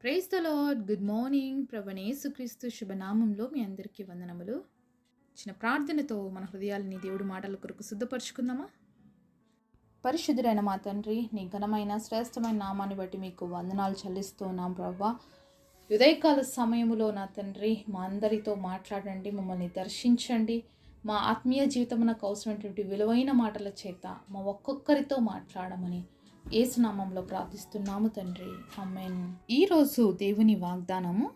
Praise the Lord. Good morning. ప్రభువైన యేసుక్రీస్తు శుభనామంలో మీ అందరికీ వందనములు. చిన్న ప్రార్థనతో మన హృదయాలని దేవుడి మాటల కొరకు సిద్ధపరచుకుందామా? పరిశుద్ధుడైన మా తండ్రి, నీ ఘనమైన శ్రేష్టమైన నామాన్ని బట్టి మీకు వందనాలు చెల్లిస్తూ ఉన్నాం ప్రభువా. ఉదయకాల సమయంలో నా తండ్రి మా అందరితో మాట్లాడండి, మమ్మల్ని దర్శించండి. మా ఆత్మీయ జీవితమునకు అవసరమైనటువంటి విలువైన మాటల చేత మా ఒక్కొక్కరితో మాట్లాడమని యేసునామంలో ప్రార్థిస్తున్నాము తండ్రి, ఆమేన్. ఈరోజు దేవుని వాగ్దానము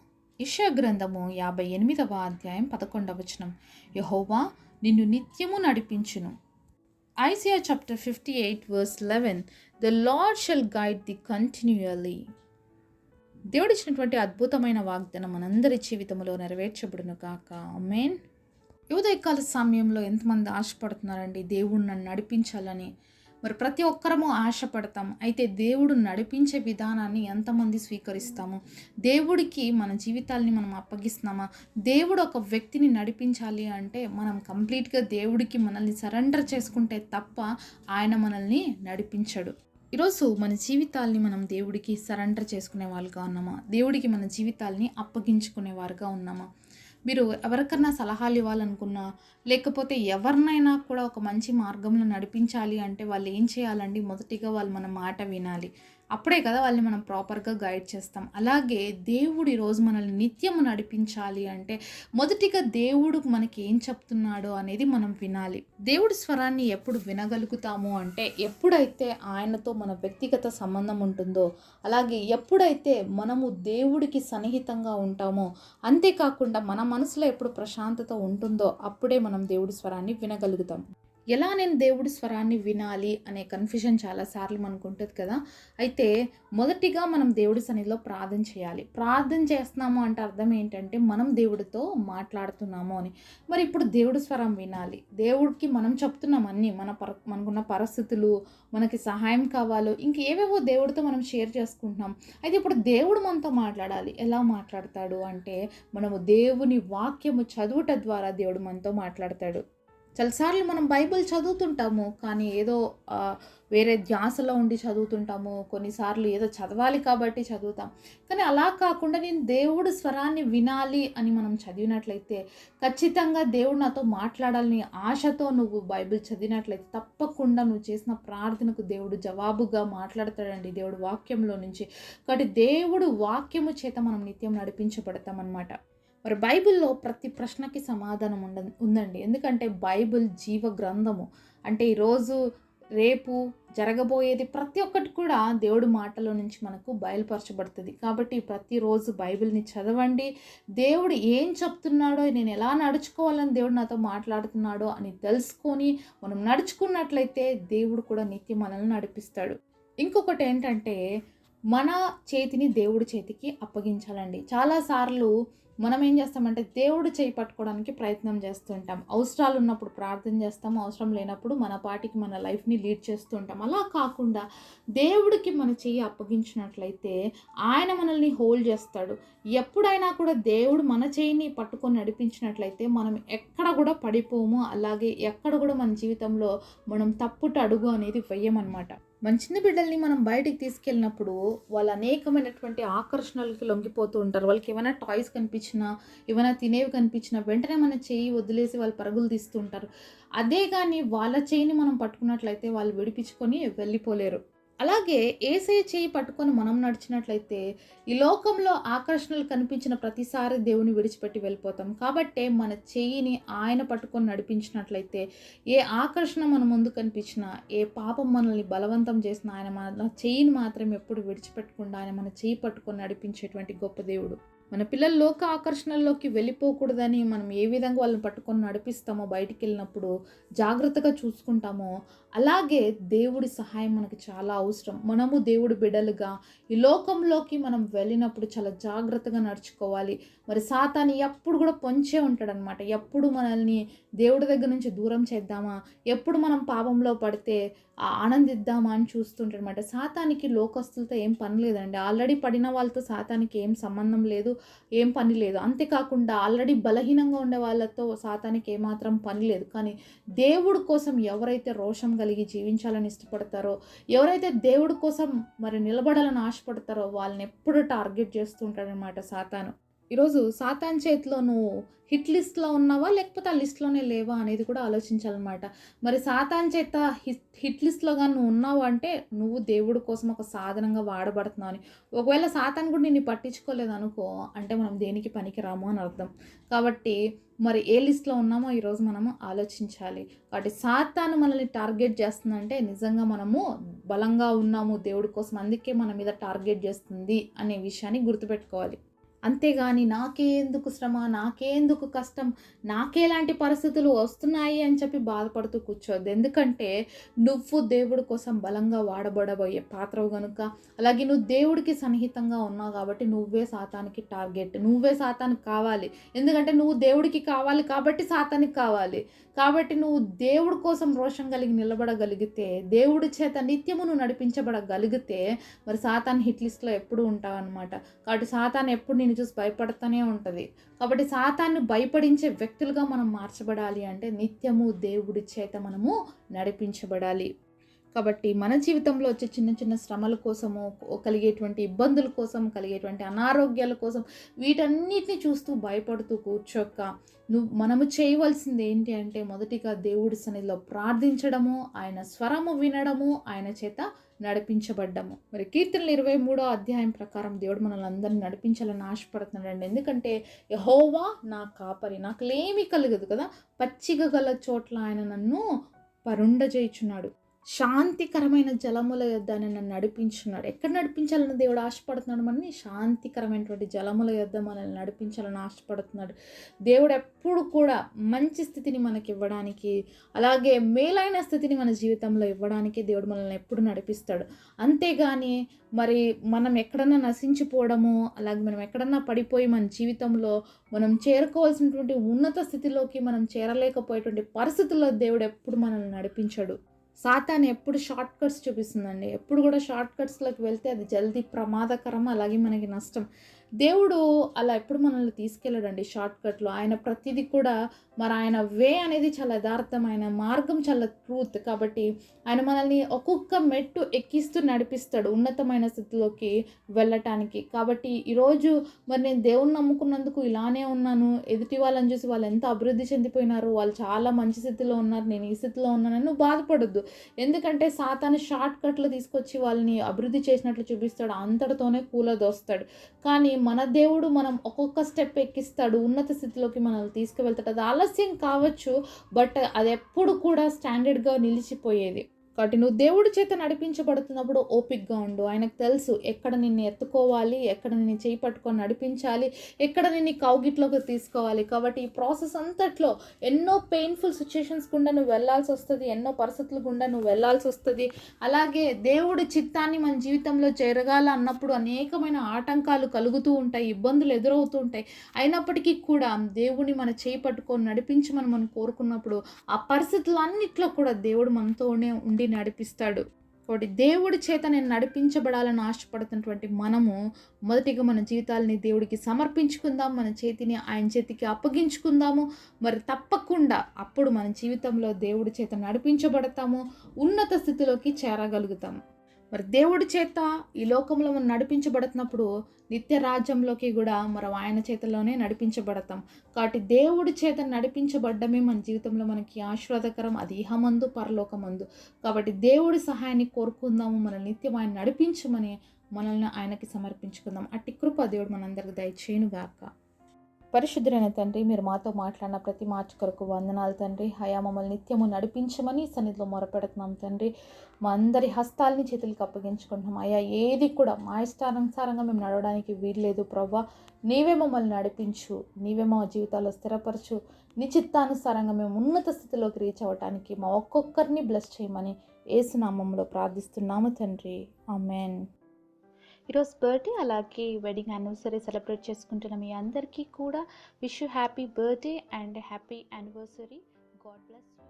యెషయా గ్రంథము 58వ అధ్యాయం 11వ వచనం. యెహోవా నిన్ను నిత్యము నడిపించును. Isaiah chapter 58 verse 11. The Lord shall guide thee continually. దేవుడిచ్చినటువంటి అద్భుతమైన వాగ్దానం మనందరి జీవితంలో నెరవేర్చబడును కాక, ఆమేన్. ఉదయకాల సమయంలో ఎంతమంది ఆశపడుతున్నారండి దేవుడు నన్ను నడిపించాలని? మరి ప్రతి ఒక్కరము ఆశపడతాం. అయితే దేవుడు నడిపించే విధానాన్ని ఎంతమంది స్వీకరిస్తాము? దేవుడికి మన జీవితాల్ని మనం అప్పగిస్తున్నామా? దేవుడు ఒక వ్యక్తిని నడిపించాలి అంటే మనం కంప్లీట్గా దేవుడికి మనల్ని సరెండర్ చేసుకుంటే తప్ప ఆయన మనల్ని నడిపించడు. ఈరోజు మన జీవితాల్ని మనం దేవుడికి సరెండర్ చేసుకునే వాళ్ళుగా ఉన్నామా? దేవుడికి మన జీవితాల్ని అప్పగించుకునే వారుగా ఉన్నామా? మీరు ఎవరికన్నా సలహాలు ఇవ్వాలనుకున్నా, లేకపోతే ఎవరినైనా కూడా ఒక మంచి మార్గంలో నడిపించాలి అంటే వాళ్ళు ఏం చేయాలండి? మొదటిగా వాళ్ళు మన మాట వినాలి. అప్పుడే కదా వాళ్ళని మనం ప్రాపర్గా గైడ్ చేస్తాం. అలాగే దేవుడు ఈరోజు మనల్ని నిత్యము నడిపించాలి అంటే మొదటిగా దేవుడు మనకి ఏం చెప్తున్నాడో అనేది మనం వినాలి. దేవుడి స్వరాన్ని ఎప్పుడు వినగలుగుతాము అంటే ఎప్పుడైతే ఆయనతో మన వ్యక్తిగత సంబంధం ఉంటుందో, అలాగే ఎప్పుడైతే మనము దేవుడికి సన్నిహితంగా ఉంటామో, అంతేకాకుండా మన మనసులో ఎప్పుడు ప్రశాంతత ఉంటుందో అప్పుడే మనం దేవుడి స్వరాన్ని వినగలుగుతాం. ఎలా నేను దేవుడి స్వరాన్ని వినాలి అనే కన్ఫ్యూజన్ చాలాసార్లు మనకు ఉంటుంది కదా. అయితే మొదటిగా మనం దేవుడి సన్నిధిలో ప్రార్థన చేయాలి. ప్రార్థన చేస్తున్నాము అంటే అర్థం ఏంటంటే మనం దేవుడితో మాట్లాడుతున్నాము అని. మరి ఇప్పుడు దేవుడి స్వరం వినాలి. దేవుడికి మనం చెప్తున్నాం అన్నీ, మనకున్న పరిస్థితులు, మనకి సహాయం కావాలో ఇంకేవేవో దేవుడితో మనం షేర్ చేసుకుంటున్నాం. అయితే ఇప్పుడు దేవుడు మనతో మాట్లాడాలి. ఎలా మాట్లాడతాడు అంటే మనము దేవుని వాక్యము చదువుట ద్వారా దేవుడు మనతో మాట్లాడతాడు. చాలాసార్లు మనం బైబిల్ చదువుతుంటాము, కానీ ఏదో వేరే ధ్యాసలో ఉండి చదువుతుంటాము. కొన్నిసార్లు ఏదో చదవాలి కాబట్టి చదువుతాం. కానీ అలా కాకుండా నేను దేవుడు స్వరాన్ని వినాలి అని మనం చదివినట్లయితే, ఖచ్చితంగా దేవుడు నాతో మాట్లాడాలని ఆశతో నువ్వు బైబిల్ చదివినట్లయితే తప్పకుండా నువ్వు చేసిన ప్రార్థనకు దేవుడు జవాబుగా మాట్లాడతాడండి దేవుడు వాక్యంలో నుంచి. కాబట్టి దేవుడు వాక్యము చేత మనం నిత్యం నడిపించబడతామన్నమాట. మరి బైబిల్లో ప్రతి ప్రశ్నకి సమాధానం ఉందండి. ఎందుకంటే బైబిల్ జీవ గ్రంథము. అంటే ఈరోజు రేపు జరగబోయేది ప్రతి ఒక్కటి కూడా దేవుడి మాటలో నుంచి మనకు బయలుపరచబడుతుంది. కాబట్టి ప్రతిరోజు బైబిల్ని చదవండి. దేవుడు ఏం చెప్తున్నాడో, నేను ఎలా నడుచుకోవాలని దేవుడు నాతో మాట్లాడుతున్నాడో అని తెలుసుకొని మనం నడుచుకున్నట్లయితే దేవుడు కూడా నిత్యం మనల్ని నడిపిస్తాడు. ఇంకొకటి ఏంటంటే మన చేతిని దేవుడి చేతికి అప్పగించాలండి. చాలాసార్లు మనం ఏం చేస్తామంటే దేవుడు చేయి పట్టుకోవడానికి ప్రయత్నం చేస్తుంటాం. అవసరాలు ఉన్నప్పుడు ప్రార్థన చేస్తాము, అవసరం లేనప్పుడు మన పాటికి మన లైఫ్ని లీడ్ చేస్తూ ఉంటాం. అలా కాకుండా దేవుడికి మన చెయ్యి అప్పగించినట్లయితే ఆయన మనల్ని హోల్డ్ చేస్తాడు. ఎప్పుడైనా కూడా దేవుడు మన చేయిని పట్టుకొని నడిపించినట్లయితే మనం ఎక్కడ కూడా పడిపోము. అలాగే ఎక్కడ కూడా మన జీవితంలో మనం తప్పుట అడుగు అనేది వెయ్యమన్నమాట. మన చిన్న బిడ్డల్ని మనం బయటికి తీసుకెళ్ళినప్పుడు వాళ్ళు అనేకమైనటువంటి ఆకర్షణలకి లొంగిపోతూ ఉంటారు. వాళ్ళకి ఏమైనా టాయ్స్ కనిపించినా, ఏమైనా తినేవి కనిపించినా వెంటనే మన చేయి వదిలేసి వాళ్ళు పరుగులు తీస్తూ ఉంటారు. అదే కానీ వాళ్ళ చేయిని మనం పట్టుకున్నట్లయితే వాళ్ళు విడిపించుకొని వెళ్ళిపోలేరు. అలాగే యేసయ్య చేయి పట్టుకొని మనం నడిచినట్లయితే ఈ లోకంలో ఆకర్షణలు కనిపించిన ప్రతిసారి దేవుని విడిచిపెట్టి వెళ్ళిపోతాం. కాబట్టే మన చెయ్యిని ఆయన పట్టుకొని నడిపించినట్లయితే ఏ ఆకర్షణ మన ముందు కనిపించినా, ఏ పాపం మనల్ని బలవంతం చేసినా ఆయన మన చెయ్యిని మాత్రం ఎప్పుడు విడిచిపెట్టకుండా ఆయన మన చెయ్యి పట్టుకొని నడిపించేటువంటి గొప్ప దేవుడు. మన పిల్లలు లోక ఆకర్షణల్లోకి వెళ్ళిపోకూడదని మనం ఏ విధంగా వాళ్ళని పట్టుకొని నడిపిస్తామో, బయటికి వెళ్ళినప్పుడు జాగ్రత్తగా చూసుకుంటామో, అలాగే దేవుడి సహాయం మనకి చాలా అవసరం. మనము దేవుడి బిడ్డలుగా ఈ లోకంలోకి మనం వెళ్ళినప్పుడు చాలా జాగ్రత్తగా నడుచుకోవాలి. మరి సాతాను ఎప్పుడు కూడా పొంచే ఉంటాడనమాట. ఎప్పుడు మనల్ని దేవుడి దగ్గర నుంచి దూరం చేద్దామా, ఎప్పుడు మనం పాపంలో పడితే ఆనందిద్దామా అని చూస్తుంటాడనమాట. సాతానికి లోకస్తులతో ఏం పని లేదండి. ఆల్రెడీ పడిన వాళ్ళతో సాతానికి ఏం సంబంధం లేదు. ఏం పని లేదు. అంతేకాకుండా ఆల్రెడీ బలహీనంగా ఉండే వాళ్ళతో సాతానికి ఏమాత్రం పని లేదు. కానీ దేవుడి కోసం ఎవరైతే రోషం కలిగి జీవించాలని ఇష్టపడతారో, ఎవరైతే దేవుడి కోసం మరి నిలబడాలని ఆశపడతారో వాళ్ళని ఎప్పుడు టార్గెట్ చేస్తూ ఉంటాడనమాట సాతాను. ఈరోజు సాతాన్ చేతిలో నువ్వు హిట్ లిస్ట్‌లో ఉన్నావా? లేకపోతే ఆ లిస్ట్‌లోనే లేవా? అనేది కూడా ఆలోచించాలనమాట. మరి సాతాన్ చేత హిట్ లిస్ట్‌లో గాని నువ్వు ఉన్నావు అంటే, నువ్వు దేవుడి కోసం ఒక సాధనంగా వాడబడుతున్నావు అని. ఒకవేళ సాతాన్ కూడా నిన్ను పట్టించుకోలేదనుకో, అంటే మనం దేనికి పనికిరాము అని అర్థం. కాబట్టి మరి ఏ లిస్ట్‌లో ఉన్నామో ఈరోజు మనము ఆలోచించాలి. కాబట్టి సాతాను మనల్ని టార్గెట్ చేస్తుందంటే, నిజంగా మనము బలంగా ఉన్నాము దేవుడి కోసం. అందుకే మన మీద టార్గెట్ చేస్తుంది అనే విషయాన్ని గుర్తుపెట్టుకోవాలి. అంతేగాని నాకే ఎందుకు శ్రమ, నాకే ఎందుకు కష్టం, నాకెలాంటి పరిస్థితులు వస్తున్నాయి అని చెప్పి బాధపడుతూ కూర్చోవద్దు. ఎందుకంటే నువ్వు దేవుడి కోసం బలంగా వాడబడబోయే పాత్రవు గనుక, అలాగే నువ్వు దేవుడికి సన్నిహితంగా ఉన్నావు కాబట్టి నువ్వే సాతానికి టార్గెట్. నువ్వే సాతానికి కావాలి. ఎందుకంటే నువ్వు దేవుడికి కావాలి కాబట్టి సాతానికి కావాలి. కాబట్టి నువ్వు దేవుడి కోసం రోషం కలిగి నిలబడగలిగితే, దేవుడి చేత నిత్యము నువ్వు నడిపించబడగలిగితే మరి సాతాను హిట్ లిస్ట్‌లో ఎప్పుడూ ఉంటావనమాట. కాబట్టి సాతాను ఎప్పుడు నిన్ను చూసి భయపడతానే ఉంటది. కాబట్టి సాతాన్ని భయపడించే వ్యక్తులుగా మనం మార్చబడాలి అంటే నిత్యము దేవుడి చేత మనము నడిపించబడాలి. కాబట్టి మన జీవితంలో వచ్చే చిన్న చిన్న శ్రమల కోసము, కలిగేటువంటి ఇబ్బందుల కోసం, కలిగేటువంటి అనారోగ్యాల కోసం వీటన్నిటిని చూస్తూ భయపడుతూ కూర్చోక, మనము చేయవలసింది ఏంటి అంటే మొదటిగా దేవుడి సన్నిధిలో ప్రార్థించడము, ఆయన స్వరము వినడము, ఆయన చేత నడిపించబడ్డము. మరి కీర్తనలు 23వ అధ్యాయం ప్రకారం దేవుడు మనల్ని అందరిని నడిపించాలని ఆశపడుతున్నాడండి. ఎందుకంటే యెహోవా నా కాపరి, నాకులేమీ కలగదు కదా, పచ్చిక గల చోట్ల ఆయన నన్ను పరుండజేయుచున్నాడు, శాంతికరమైన జలముల యొద్ద ఆయన నన్ను నడిపించున్నాడు. ఎక్కడ నడిపించాలని దేవుడు ఆశపడుతున్నాడు? మనని శాంతికరమైనటువంటి జలముల యొద్ద మనల్ని నడిపించాలని ఆశపడుతున్నాడు. దేవుడు ఎప్పుడు కూడా మంచి స్థితిని మనకి ఇవ్వడానికి, అలాగే మేలైన స్థితిని మన జీవితంలో ఇవ్వడానికి దేవుడు మనల్ని ఎప్పుడు నడిపిస్తాడు. అంతేగాని మరి మనం ఎక్కడన్నా నశించిపోవడము, అలాగే మనం ఎక్కడన్నా పడిపోయి మన జీవితంలో మనం చేరుకోవాల్సినటువంటి ఉన్నత స్థితిలోకి మనం చేరలేకపోయేటువంటి పరిస్థితుల్లో దేవుడు ఎప్పుడు మనల్ని నడిపించడు. సాతాను ఎప్పుడు షార్ట్ కట్స్ చూపిస్తుందండి. ఎప్పుడు కూడా షార్ట్ కట్స్‌లోకి వెళ్తే అది జల్దీ ప్రమాదకరం, అలాగే మనకి నష్టం. దేవుడు అలా ఎప్పుడు మనల్ని తీసుకెళ్ళడండి షార్ట్ కట్‌లో. ఆయన ప్రతిదీ కూడా మరి ఆయన వే అనేది చాలా యథార్థం, ఆయన మార్గం చాలా ట్రూత్. కాబట్టి ఆయన మనల్ని ఒక్కొక్క మెట్టు ఎక్కిస్తూ నడిపిస్తాడు ఉన్నతమైన స్థితిలోకి వెళ్ళటానికి. కాబట్టి ఈరోజు మరి నేను దేవుడిని నమ్ముకున్నందుకు ఇలానే ఉన్నాను, ఎదుటి వాళ్ళని చూసి వాళ్ళు ఎంత అభివృద్ధి చెందిపోయినారు, వాళ్ళు చాలా మంచి స్థితిలో ఉన్నారు, నేను ఈ స్థితిలో ఉన్నానని నువ్వు బాధపడొద్దు. ఎందుకంటే సాతాను షార్ట్ కట్లు తీసుకొచ్చి వాళ్ళని అభివృద్ధి చేసినట్లు చూపిస్తాడు, అంతటితోనే కూలదోస్తాడు. కానీ మన దేవుడు మనం ఒక్కొక్క స్టెప్ ఎక్కిస్తాడు, ఉన్నత స్థితిలోకి మనల్ని తీసుకువెళ్తాడు. అది ఆలస్యం కావచ్చు, బట్ అది ఎప్పుడు కూడా స్టాండర్డ్గా నిలిచిపోయేది. కాబట్టి నువ్వు దేవుడి చేత నడిపించబడుతున్నప్పుడు ఓపికగా ఉండు. ఆయనకు తెలుసు ఎక్కడ నిన్ను ఎత్తుకోవాలి, ఎక్కడ నిన్ను చేయి పట్టుకొని నడిపించాలి, ఎక్కడ నిన్ను కౌగిట్లోకి తీసుకోవాలి. కాబట్టి ఈ ప్రాసెస్ అంతట్లో ఎన్నో పెయిన్ఫుల్ సిచ్యుయేషన్స్ గుండా నువ్వు వెళ్ళాల్సి వస్తుంది, ఎన్నో పరిస్థితుల గుండా నువ్వు వెళ్ళాల్సి వస్తుంది. అలాగే దేవుడి చిత్తాన్ని మన జీవితంలో జరగాల అన్నప్పుడు అనేకమైన ఆటంకాలు కలుగుతూ ఉంటాయి, ఇబ్బందులు ఎదురవుతూ ఉంటాయి. అయినప్పటికీ కూడా దేవుని మన చేయి పట్టుకొని నడిపించమని మనం కోరుకున్నప్పుడు ఆ పరిస్థితులన్నిట్లో కూడా దేవుడు మనతోనే ఉండి నడిపిస్తాడు. కాబట్టి దేవుడి చేత నేను నడిపించబడాలని ఆశపడుతున్నటువంటి మనము మొదటిగా మన జీవితాలని దేవుడికి సమర్పించుకుందాం, మన చేతిని ఆయన చేతికి అప్పగించుకుందాము. మరి తప్పకుండా అప్పుడు మన జీవితంలో దేవుడి చేత నడిపించబడతాము, ఉన్నత స్థితిలోకి చేరగలుగుతాము. మరి దేవుడి చేత ఈ లోకంలో మనం నడిపించబడుతున్నప్పుడు నిత్య రాజ్యంలోకి కూడా మనం ఆయన చేతలోనే నడిపించబడతాం. కాబట్టి దేవుడి చేత నడిపించబడ్డమే మన జీవితంలో మనకి ఆశీర్వాదకరం, అది ఇహమందు పరలోకమందు. కాబట్టి దేవుడి సహాయాన్ని కోరుకుందాము, మన నిత్యం ఆయన నడిపించమని మనల్ని ఆయనకి సమర్పించుకుందాం. అట్టి కృప దేవుడు మనందరికి దయచేయునుగాక. పరిశుద్ధులైన తండ్రి, మీరు మాతో మాట్లాడిన ప్రతి మాట కొరకు వందనాలు తండ్రి. అయా మమ్మల్ని నిత్యము నడిపించమని సన్నిధిలో మొరపెడుతున్నాం తండ్రి. మా అందరి హస్తాలని చేతులకు అప్పగించుకుంటున్నాం. అయా ఏది కూడా మా ఇష్టానుసారంగా మేము నడవడానికి వీల్లేదు ప్రభా. నీవే మమ్మల్ని నడిపించు, నీవే మా జీవితాల్లో స్థిరపరచు. నీ చిత్తానుసారంగా మేము ఉన్నత స్థితిలోకి రీచ్ అవ్వడానికి మా ఒక్కొక్కరిని బ్లెస్ చేయమని యేసు నామములో ప్రార్థిస్తున్నాము తండ్రి. ఆమేన్. ఈరోజు బర్త్డే అలాగే వెడ్డింగ్ యానివర్సరీ సెలబ్రేట్ చేసుకుంటున్న మీ అందరికీ కూడా wish you happy birthday and happy anniversary. God bless you.